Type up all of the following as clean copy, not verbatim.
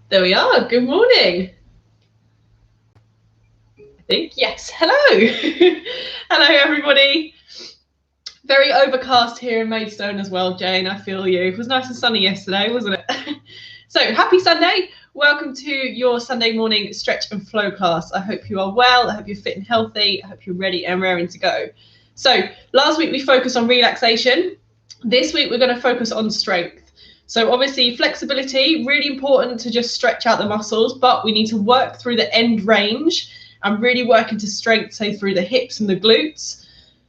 There we are. Good morning. I think, yes. Hello. Hello, everybody. Very overcast here in Maidstone as well, Jane. I feel you. It was nice and sunny yesterday, wasn't it? So, happy Sunday. Welcome to your Sunday morning stretch and flow class. I hope you are well. I hope you're fit and healthy. I hope you're ready and raring to go. So, last week we focused on relaxation. This week we're going to focus on strength. So obviously flexibility, really important to just stretch out the muscles, but we need to work through the end range and really work into strength, say through the hips and the glutes,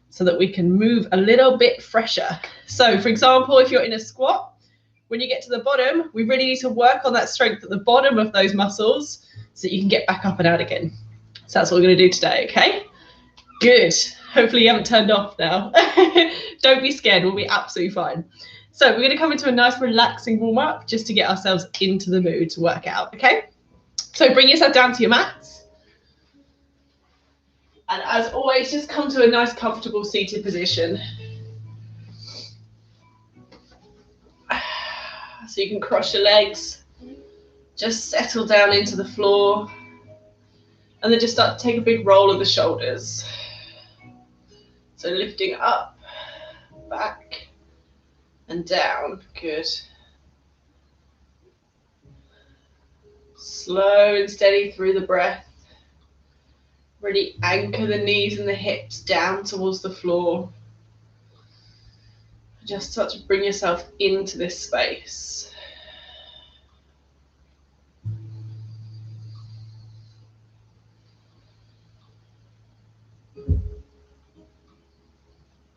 so that we can move a little bit fresher. So for example, if you're in a squat, when you get to the bottom, we really need to work on that strength at the bottom of those muscles so that you can get back up and out again. So that's what we're going to do today, okay? Good. Hopefully you haven't turned off now. Don't be scared, we'll be absolutely fine. So we're going to come into a nice relaxing warm up just to get ourselves into the mood to work out, okay? So bring yourself down to your mats. And as always, just come to a nice comfortable seated position. So you can cross your legs, just settle down into the floor, and then just start to take a big roll of the shoulders. So lifting up, back, and down. Good. Slow and steady through the breath. Really anchor the knees and the hips down towards the floor. Just start to bring yourself into this space.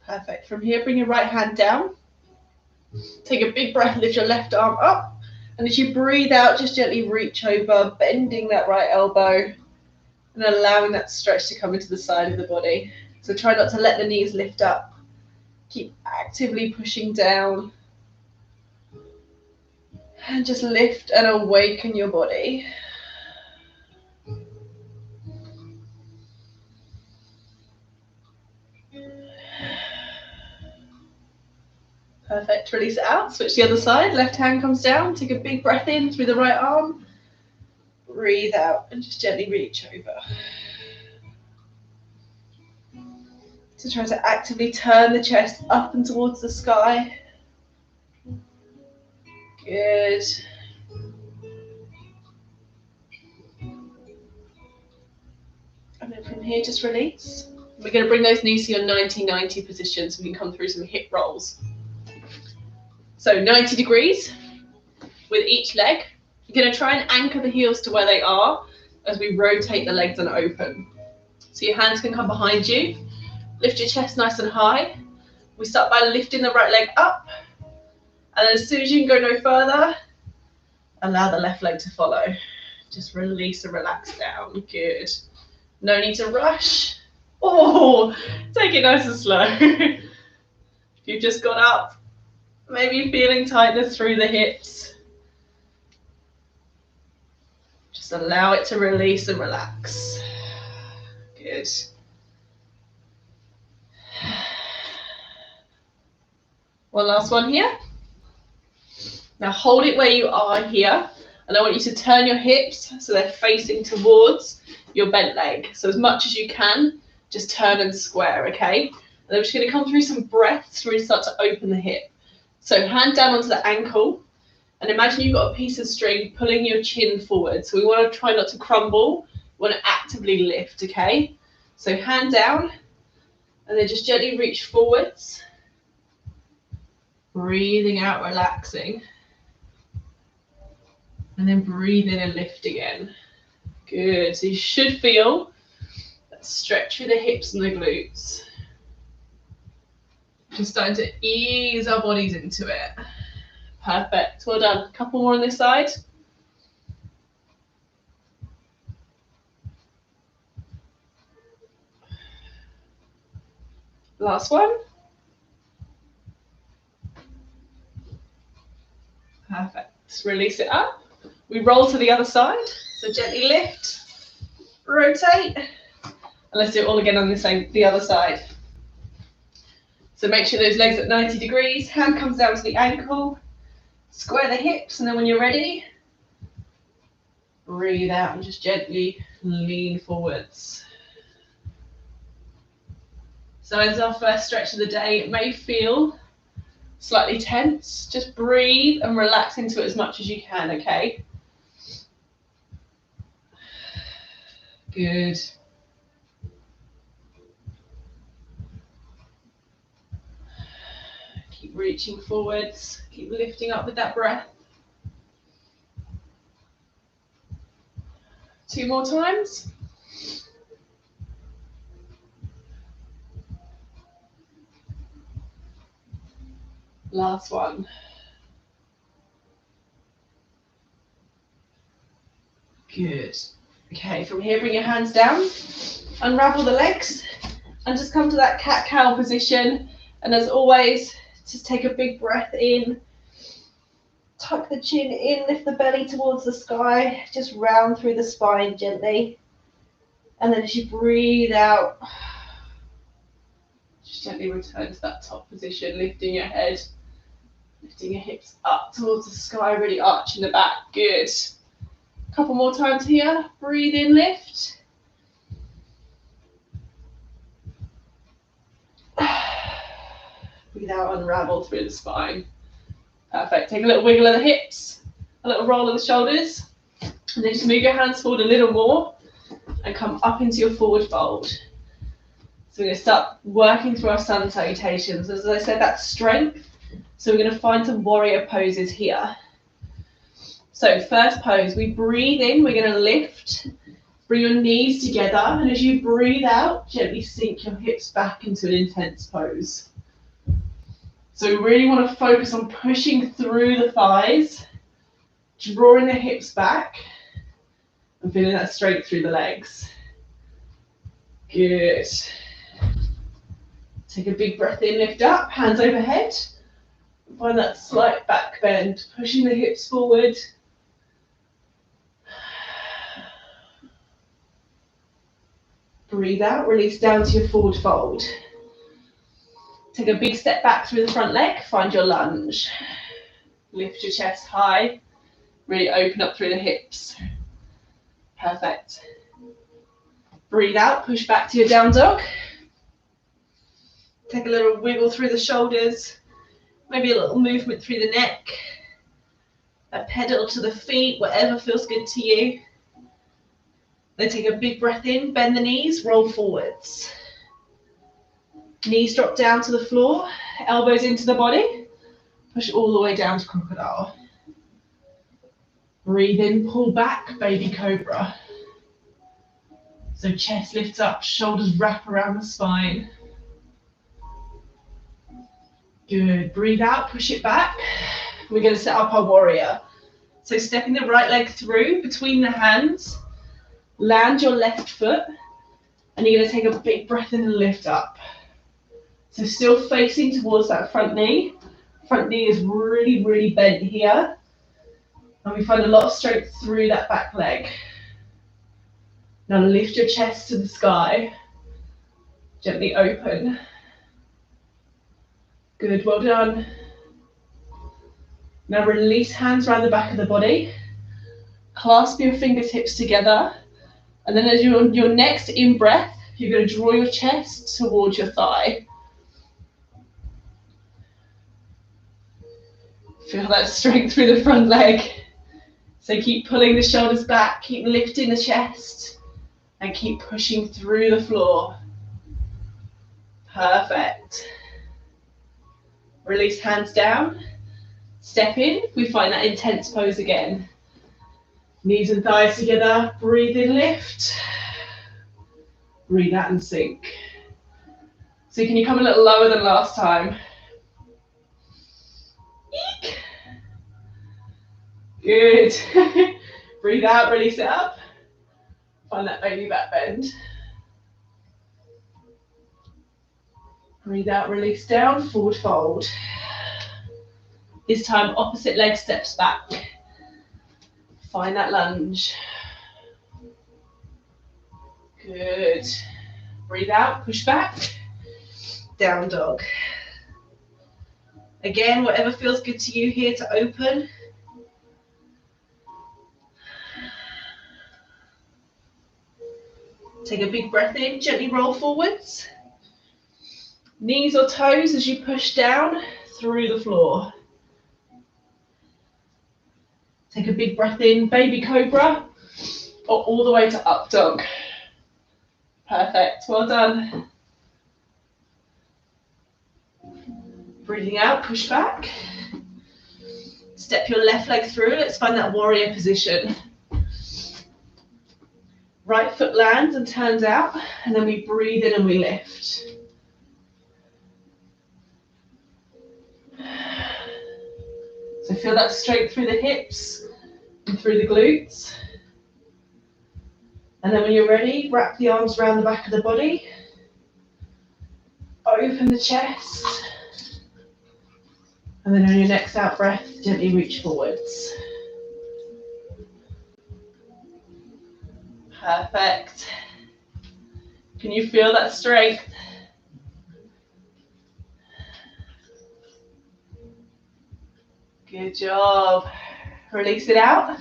Perfect. From here, bring your right hand down. Take a big breath, lift your left arm up. And as you breathe out, just gently reach over, bending that right elbow and allowing that stretch to come into the side of the body. So try not to let the knees lift up. Keep actively pushing down. And just lift and awaken your body. Perfect. Release it out. Switch the other side. Left hand comes down. Take a big breath in through the right arm. Breathe out and just gently reach over. So try to actively turn the chest up and towards the sky. Good. And then from here, just release. We're going to bring those knees to your 90-90 position so we can come through some hip rolls. So 90 degrees with each leg. You're going to try and anchor the heels to where they are as we rotate the legs and open. So your hands can come behind you. Lift your chest nice and high. We start by lifting the right leg up. And then as soon as you can go no further, allow the left leg to follow. Just release and relax down. Good. No need to rush. Oh, take it nice and slow. If you've just got up, maybe feeling tightness through the hips. Just allow it to release and relax. Good. One last one here. Now hold it where you are here, and I want you to turn your hips so they're facing towards your bent leg. So as much as you can, just turn and square, okay? And then we're just going to come through some breaths to really start to open the hip. So hand down onto the ankle, and imagine you've got a piece of string pulling your chin forward. So we want to try not to crumble, we want to actively lift, okay? So hand down, and then just gently reach forwards. Breathing out, relaxing. And then breathe in and lift again. Good. So you should feel that stretch through the hips and the glutes. Just starting to ease our bodies into it. Perfect. Well done. A couple more on this side. Last one. Perfect. Release it up. We roll to the other side. So gently lift, rotate, and let's do it all again on the other side. So make sure those legs at 90 degrees, hand comes down to the ankle, square the hips, and then when you're ready, Breathe out and just gently lean forwards. So as our first stretch of the day, it may feel slightly tense. Just breathe and relax into it as much as you can, okay? Good. Keep reaching forwards, keep lifting up with that breath. 2 more times. Last one. Good. Okay, from here, bring your hands down, unravel the legs, and just come to that cat-cow position. And as always, just take a big breath in, tuck the chin in, lift the belly towards the sky, just round through the spine gently. And then as you breathe out, just gently return to that top position, lifting your head, lifting your hips up towards the sky, really arching the back. Good. A couple more times here. Breathe in, lift. Breathe out, unravel through the spine. Perfect. Take a little wiggle of the hips, a little roll of the shoulders, and then just move your hands forward a little more and come up into your forward fold. So we're going to start working through our sun salutations. As I said, that's strength. So we're going to find some warrior poses here. So first pose, we breathe in, we're going to lift, bring your knees together, and as you breathe out, gently sink your hips back into an intense pose. So we really want to focus on pushing through the thighs, drawing the hips back, and feeling that strength through the legs. Good. Take a big breath in, lift up, hands overhead. Find that slight back bend, pushing the hips forward. Breathe out, release down to your forward fold. Take a big step back through the front leg, find your lunge. Lift your chest high, really open up through the hips. Perfect. Breathe out, push back to your down dog. Take a little wiggle through the shoulders, maybe a little movement through the neck. A pedal to the feet, whatever feels good to you. Then take a big breath in, bend the knees, roll forwards. Knees drop down to the floor, elbows into the body. Push all the way down to crocodile. Breathe in, pull back, baby cobra. So chest lifts up, shoulders wrap around the spine. Good, breathe out, push it back. We're going to set up our warrior. So stepping the right leg through between the hands, land your left foot, and you're going to take a big breath in and lift up. So still facing towards that front knee. Front knee is really, really bent here. And we find a lot of strength through that back leg. Now lift your chest to the sky. Gently open. Good, well done. Now release hands around the back of the body. Clasp your fingertips together. And then as you're on your next in-breath, you're going to draw your chest towards your thigh. Feel that strength through the front leg. So keep pulling the shoulders back, keep lifting the chest, and keep pushing through the floor. Perfect. Release hands down. Step in, we find that intense pose again. Knees and thighs together, breathe in, lift. Breathe out and sink. So can you come a little lower than last time? Eek. Good. Breathe out, release it up. Find that baby back bend. Breathe out, release down, forward fold. This time, opposite leg steps back. Find that lunge. Good. Breathe out, push back. Down dog. Again, whatever feels good to you here to open. Take a big breath in, gently roll forwards. Knees or toes as you push down through the floor. Take a big breath in, baby cobra, or all the way to up dog. Perfect, well done. Breathing out, push back. Step your left leg through, let's find that warrior position. Right foot lands and turns out, and then we breathe in and we lift. So feel that strength through the hips and through the glutes. And then when you're ready, wrap the arms around the back of the body. Open the chest. And then on your next out breath, gently reach forwards. Perfect. Can you feel that strength? Good job. Release it out.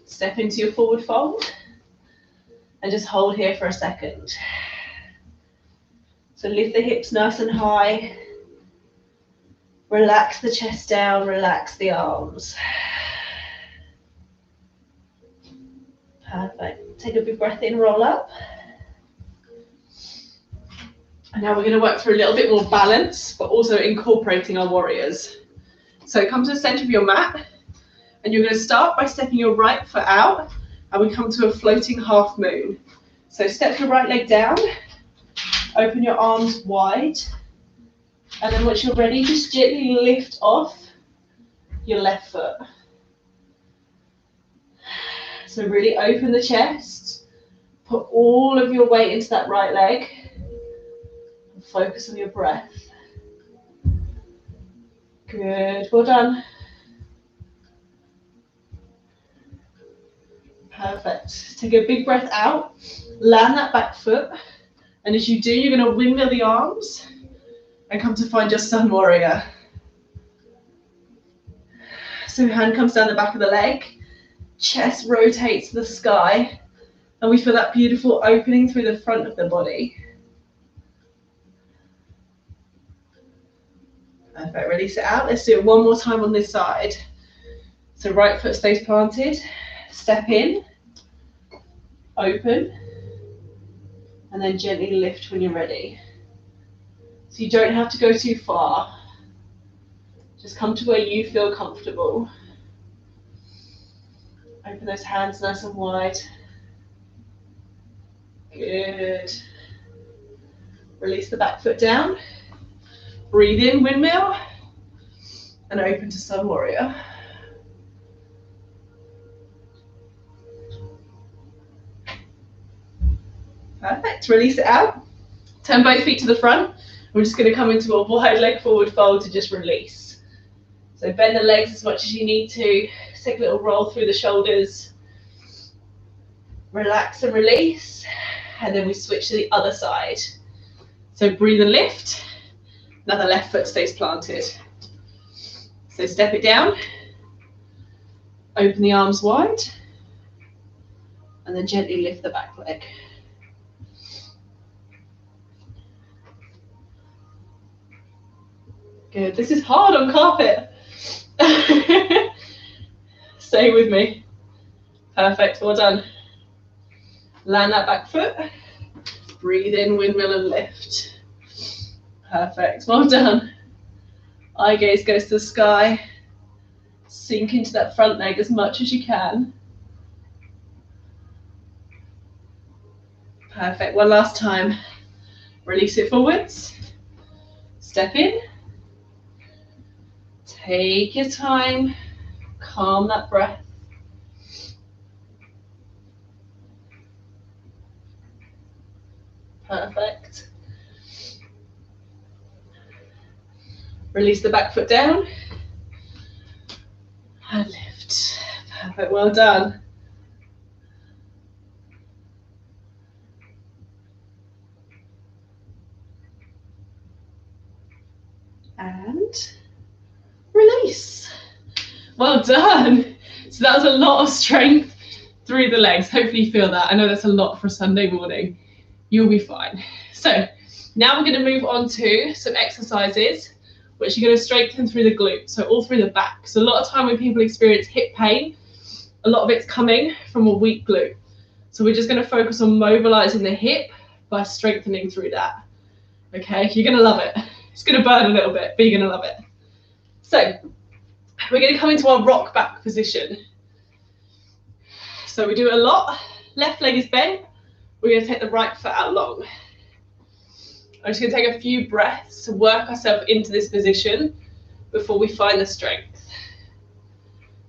Step into your forward fold. And just hold here for a second. So lift the hips nice and high. Relax the chest down, relax the arms. Perfect. Take a big breath in, roll up. And now we're going to work through a little bit more balance, but also incorporating our warriors. So come to the center of your mat, and you're going to start by stepping your right foot out, and we come to a floating half moon. So step your right leg down, open your arms wide, and then once you're ready, just gently lift off your left foot. So really open the chest, put all of your weight into that right leg, and focus on your breath. Good, well done. Perfect. Take a big breath out, land that back foot, and as you do, you're going to windmill the arms and come to find your sun warrior. So hand comes down the back of the leg, chest rotates to the sky, and we feel that beautiful opening through the front of the body. Perfect, release it out. Let's do it one more time on this side. So right foot stays planted, step in, open, and then gently lift when you're ready. So you don't have to go too far. Just come to where you feel comfortable. Open those hands nice and wide. Good. Release the back foot down. Breathe in, windmill, and open to sun warrior. Perfect, release it out. Turn both feet to the front. We're just going to come into a wide leg forward fold to just release. So bend the legs as much as you need to. Take a little roll through the shoulders. Relax and release. And then we switch to the other side. So breathe and lift. Now the left foot stays planted. So step it down. Open the arms wide. And then gently lift the back leg. Good. This is hard on carpet. Stay with me. Perfect. Well done. Land that back foot. Breathe in, windmill and lift. Perfect. Well done. Eye gaze goes to the sky. Sink into that front leg as much as you can. Perfect. One last time. Release it forwards. Step in. Take your time. Calm that breath. Perfect. Release the back foot down. And lift. Perfect. Well done. And release. Well done. So that was a lot of strength through the legs. Hopefully you feel that. I know that's a lot for a Sunday morning. You'll be fine. So now we're going to move on to some exercises which are going to strengthen through the glutes, so all through the back. So a lot of time when people experience hip pain, a lot of it's coming from a weak glute. So we're just going to focus on mobilizing the hip by strengthening through that. Okay, you're going to love it. It's going to burn a little bit, but you're going to love it. So we're going to come into our rock back position. So we do it a lot. Left leg is bent. We're going to take the right foot out long. I'm just going to take a few breaths to work ourselves into this position before we find the strength.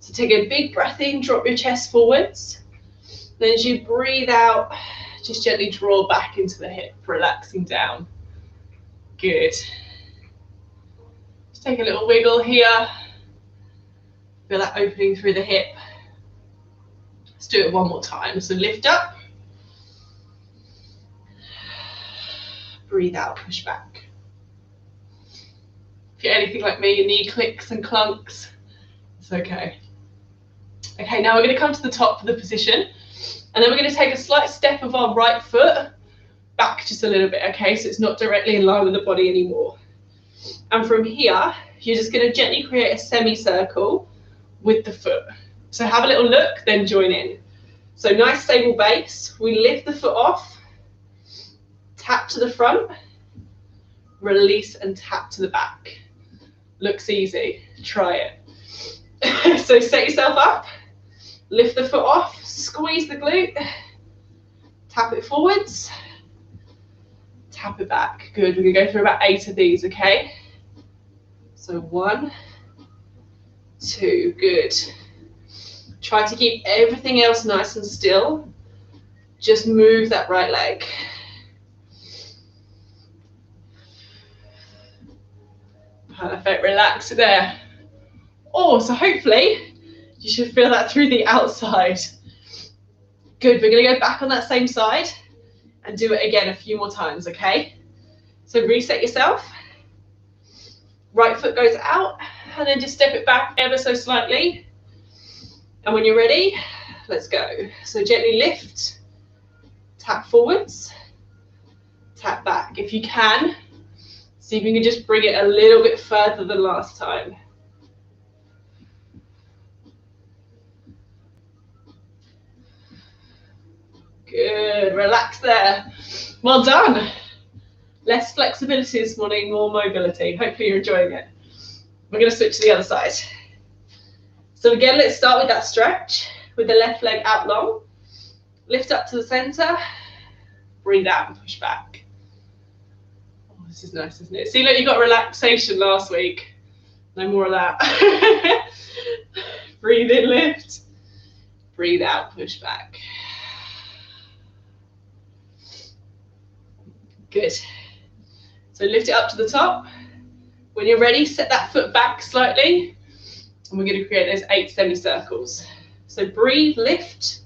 So take a big breath in, drop your chest forwards. Then as you breathe out, just gently draw back into the hip, relaxing down. Good. Just take a little wiggle here. Feel that opening through the hip. Let's do it one more time. So lift up. Breathe out, push back. If you're anything like me, your knee clicks and clunks, it's okay. Okay, now we're going to come to the top of the position, and then we're going to take a slight step of our right foot back just a little bit, okay? So it's not directly in line with the body anymore. And from here, you're just going to gently create a semicircle with the foot. So have a little look, then join in. So nice stable base. We lift the foot off, tap to the front, release and tap to the back. Looks easy, try it. So set yourself up, lift the foot off, squeeze the glute, tap it forwards, tap it back. Good, we're gonna go through about 8 of these, okay? So 1, 2, good. Try to keep everything else nice and still. Just move that right leg. Perfect, relax there. Oh, so hopefully you should feel that through the outside. Good, we're gonna go back on that same side and do it again a few more times, okay? So reset yourself. Right foot goes out and then just step it back ever so slightly. And when you're ready, let's go. So gently lift, tap forwards, tap back. If you can, see if you can just bring it a little bit further than last time. Good, relax there. Well done. Less flexibility this morning, more mobility. Hopefully you're enjoying it. We're going to switch to the other side. So again, let's start with that stretch with the left leg out long. Lift up to the center, breathe out and push back. Oh, this is nice, isn't it? See, look, you got relaxation last week. No more of that. Breathe in, lift. Breathe out, push back. Good. So lift it up to the top. When you're ready, set that foot back slightly. And we're going to create those 8 semicircles. So breathe, lift,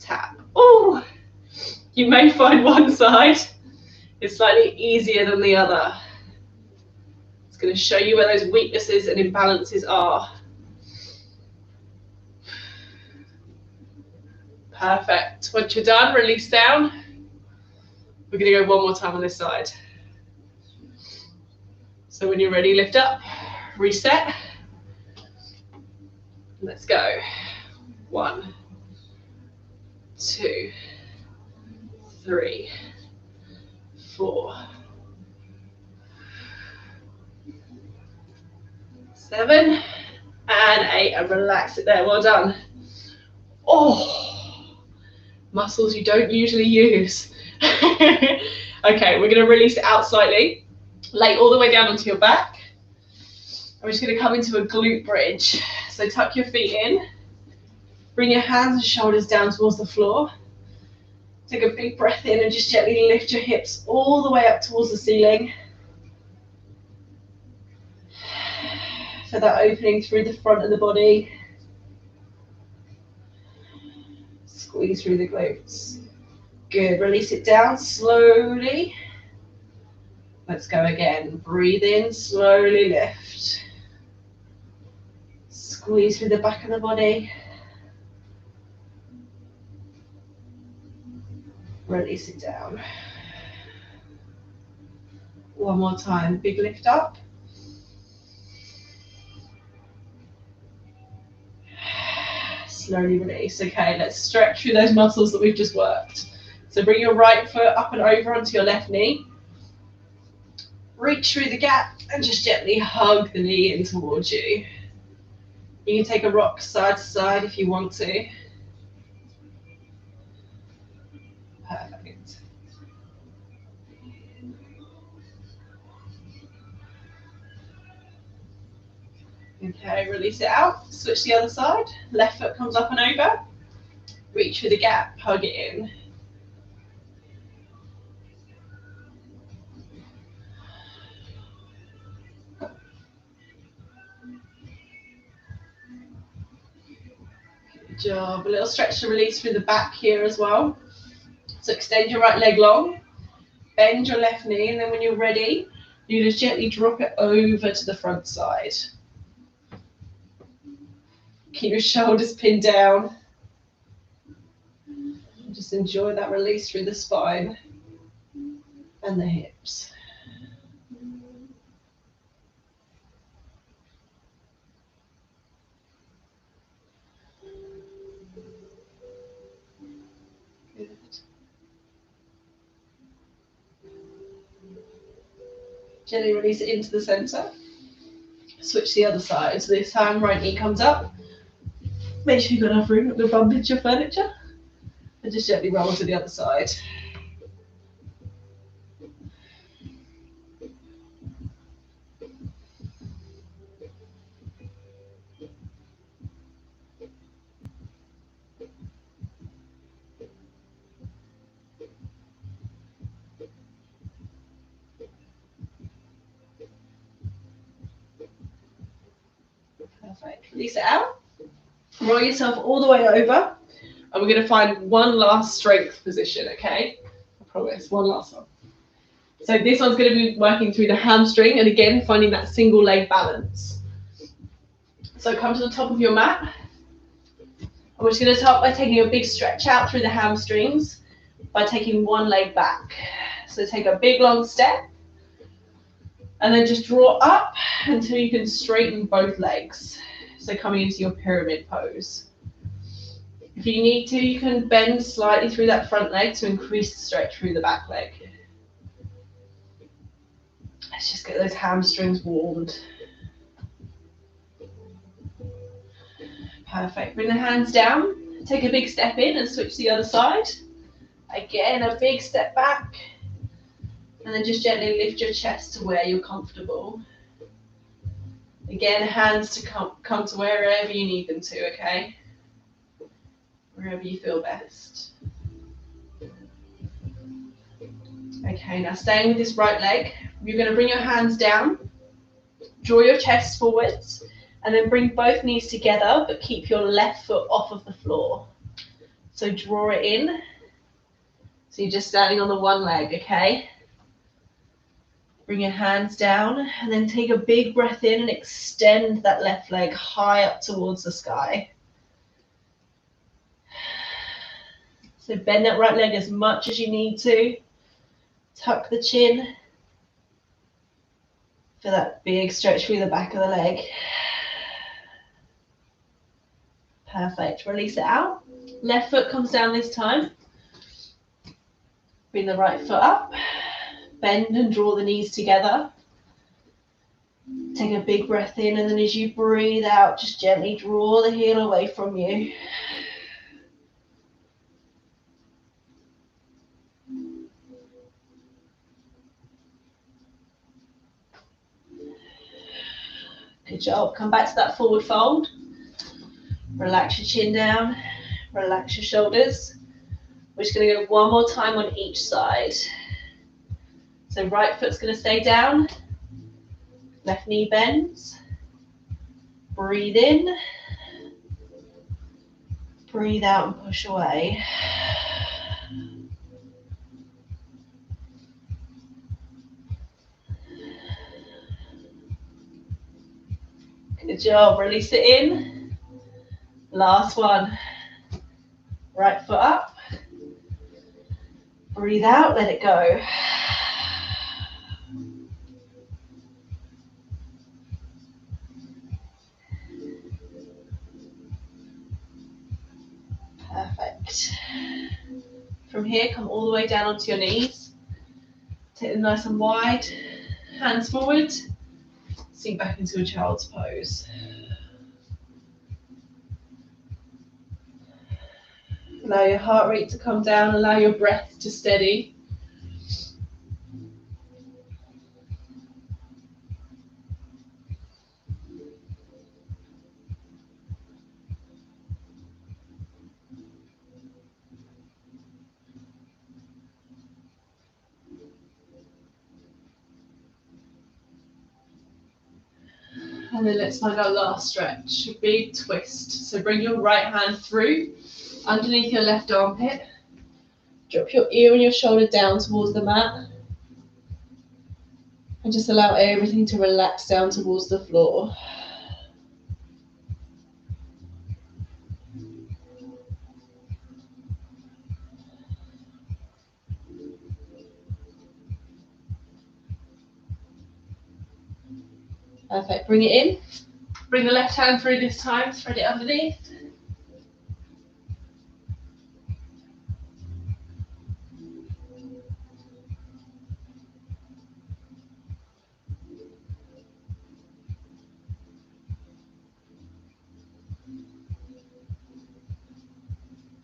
tap. Oh, you may find one side is slightly easier than the other. It's going to show you where those weaknesses and imbalances are. Perfect. Once you're done, release down. We're going to go one more time on this side. So when you're ready, lift up, reset. Let's go. 1, 2, 3, 4, 7, and 8. And relax it there. Well done. Oh, muscles you don't usually use. Okay, we're going to release it out slightly. Lay all the way down onto your back. And we're just going to come into a glute bridge. So tuck your feet in. Bring your hands and shoulders down towards the floor. Take a big breath in and just gently lift your hips all the way up towards the ceiling. For that opening through the front of the body. Squeeze through the glutes. Good, release it down slowly. Let's go again. Breathe in, slowly lift. Squeeze through the back of the body. Release it down. One more time, big lift up. Slowly release. Okay, let's stretch through those muscles that we've just worked. So bring your right foot up and over onto your left knee. Reach through the gap and just gently hug the knee in towards you. You can take a rock side to side if you want to. Perfect. Okay, release it out. Switch the other side. Left foot comes up and over. Reach through the gap, hug it in. Good job. A little stretch to release through the back here as well. So extend your right leg long. Bend your left knee, and then when you're ready, you just gently drop it over to the front side. Keep your shoulders pinned down. Just enjoy that release through the spine and the hips. Good. Gently release it into the center. Switch the other side. So this time, right knee comes up. Make sure you've got enough room not to bump into your furniture. And just gently roll to the other side. Perfect. Release it out. Roll yourself all the way over. And we're going to find one last strength position, okay? I promise, one last one. So this one's going to be working through the hamstring, and again, finding that single leg balance. So come to the top of your mat. And we're just going to start by taking a big stretch out through the hamstrings by taking one leg back. So take a big long step, and then just draw up until you can straighten both legs. So coming into your pyramid pose. If you need to, you can bend slightly through that front leg to increase the stretch through the back leg. Let's just get those hamstrings warmed. Perfect. Bring the hands down. Take a big step in and switch the other side. Again, a big step back. And then just gently lift your chest to where you're comfortable. Again, hands to come to wherever you need them to, okay? Wherever you feel best. Okay, now staying with this right leg, you're going to bring your hands down, draw your chest forwards, and then bring both knees together, but keep your left foot off of the floor. So draw it in. So you're just standing on the one leg, okay? Bring your hands down, and then take a big breath in and extend that left leg high up towards the sky. So bend that right leg as much as you need to. Tuck the chin. Feel that big stretch through the back of the leg. Perfect. Release it out. Left foot comes down this time. Bring the right foot up. Bend and draw the knees together. Take a big breath in, and then as you breathe out, just gently draw the heel away from you. Good job. Come back to that forward fold. Relax your chin down. Relax your shoulders. We're just going to go one more time on each side. So right foot's going to stay down. Left knee bends. Breathe in. Breathe out and push away. Good job. Release it in. Last one. Right foot up. Breathe out, let it go. Perfect. From here, come all the way down onto your knees. Take them nice and wide. Hands forward. Sink back into a child's pose. Allow your heart rate to come down. Allow your breath to steady. And then let's find our last stretch, a big twist. So bring your right hand through, underneath your left armpit. Drop your ear and your shoulder down towards the mat. And just allow everything to relax down towards the floor. Perfect, bring it in. Bring the left hand through this time, thread it underneath.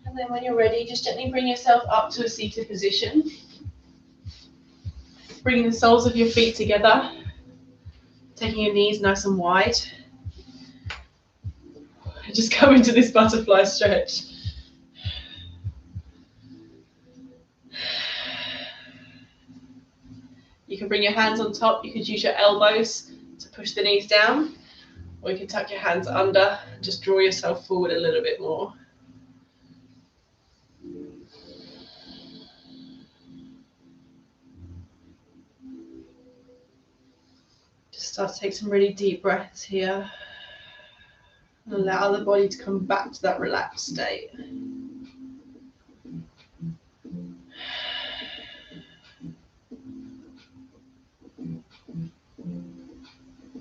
And then when you're ready, just gently bring yourself up to a seated position. Bringing the soles of your feet together. Taking your knees nice and wide. And just come into this butterfly stretch. You can bring your hands on top. You could use your elbows to push the knees down. Or you can tuck your hands under and just draw yourself forward a little bit more. Just start to take some really deep breaths here. And allow the body to come back to that relaxed state.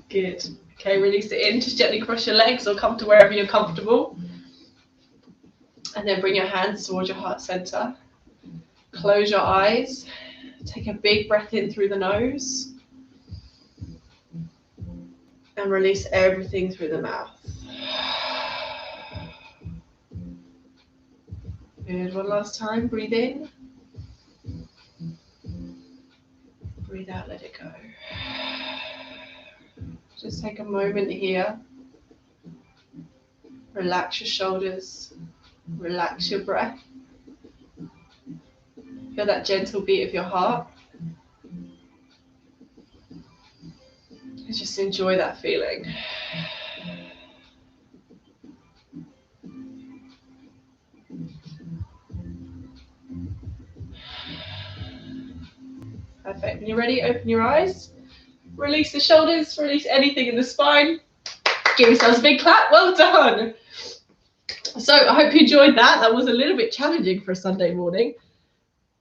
Good. Okay, release it in. Just gently cross your legs or come to wherever you're comfortable. And then bring your hands towards your heart center. Close your eyes. Take a big breath in through the nose. And release everything through the mouth. Good. One last time. Breathe in. Breathe out. Let it go. Just take a moment here. Relax your shoulders. Relax your breath. Feel that gentle beat of your heart. And just enjoy that feeling. Perfect. When you're ready, open your eyes. Release the shoulders, release anything in the spine. Give yourselves a big clap. Well done. So I hope you enjoyed that. That was a little bit challenging for a Sunday morning.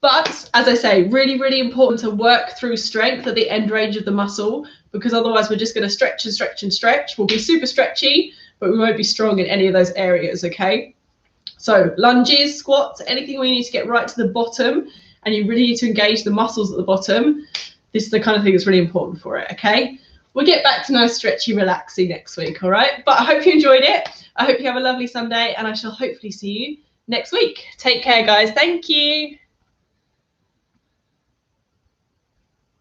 But as I say, really, really important to work through strength at the end range of the muscle, because otherwise we're just going to stretch and stretch and stretch. We'll be super stretchy, but we won't be strong in any of those areas, okay? So lunges, squats, anything where you need to get right to the bottom and you really need to engage the muscles at the bottom. This is the kind of thing that's really important for it, okay? We'll get back to nice stretchy relaxing next week, all right? But I hope you enjoyed it. I hope you have a lovely Sunday and I shall hopefully see you next week. Take care, guys. Thank you.